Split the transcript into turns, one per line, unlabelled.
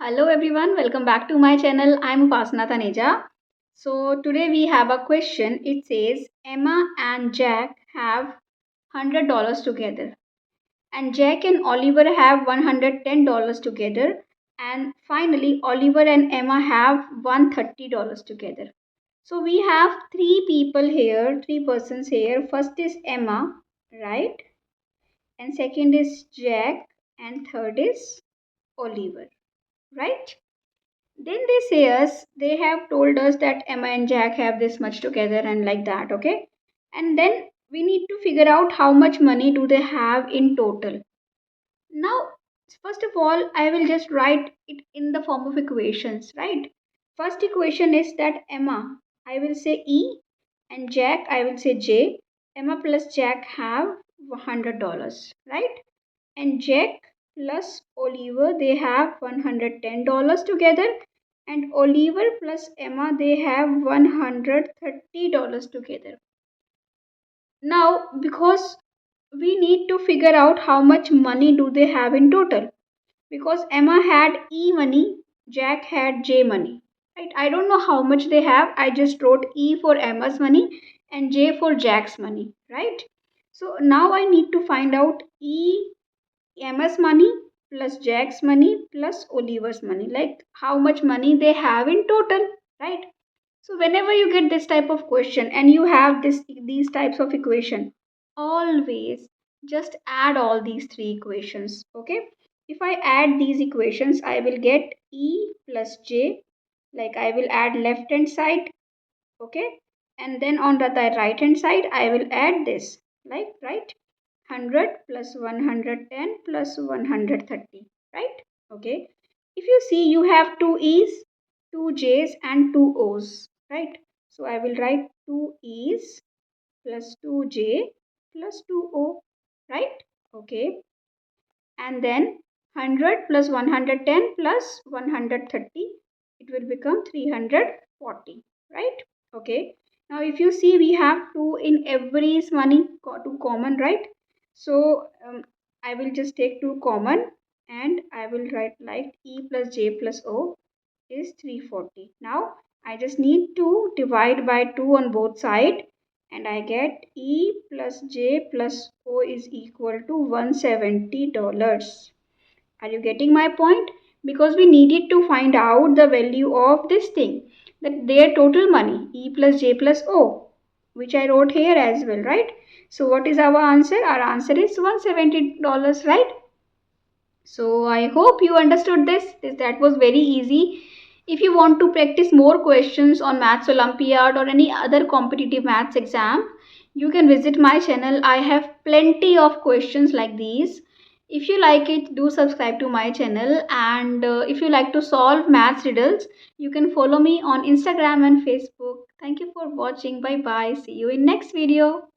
Hello everyone, welcome back to my channel. I'm Upasana Taneja. So today we have a question. It says Emma and Jack have $100 together, and Jack and Oliver have $110 together, and finally Oliver and Emma have $130 together. So we have three people here, three persons here. First is Emma, right? And second is Jack, and third is Oliver, right? Then they say us, they have told us that Emma and Jack have this much together and like that, okay? And then we need to figure out how much money do they have in total. Now, first of all, I will just write it in the form of equations, right? First equation is that Emma, I will say E, and Jack, I will say J. Emma plus Jack have $100, right? And Jack plus Oliver, they have $110 together, and Oliver plus Emma, they have $130 together. Now, because we need to figure out how much money do they have in total, because Emma had E money, Jack had J money, right? I don't know how much they have. I just wrote E for Emma's money and J for Jack's money, right? So now I need to find out Emma's money plus Jack's money plus Oliver's money, like how much money they have in total, right? So whenever you get this type of question and you have these types of equation, always just add all these three equations, okay? If I add these equations, I will get E plus J, like I will add left hand side, okay? And then on the right hand side, I will add this, like, right? 100 plus 110 plus 130, right? Okay. If you see, you have two E's, two J's, and two O's, right? So I will write two E's plus two J plus two O, right? Okay. And then 100 plus 110 plus 130, it will become 340, right? Okay. Now if you see, we have 2 in every's money, two common, right? So I will just take 2 common, and I will write like E plus J plus O is 340. Now I just need to divide by 2 on both sides, and I get E plus J plus O is equal to $170. Are you getting my point? Because we needed to find out the value of this thing, that their total money, E plus J plus O, which I wrote here as well, right? So what is our answer? Our answer is $170, right? So I hope you understood this. That was very easy. If you want to practice more questions on Maths Olympiad or any other competitive maths exam, you can visit my channel. I have plenty of questions like these. If you like it, do subscribe to my channel. And if you like to solve maths riddles, you can follow me on Instagram and Facebook. Thank you for watching. Bye bye. See you in next video.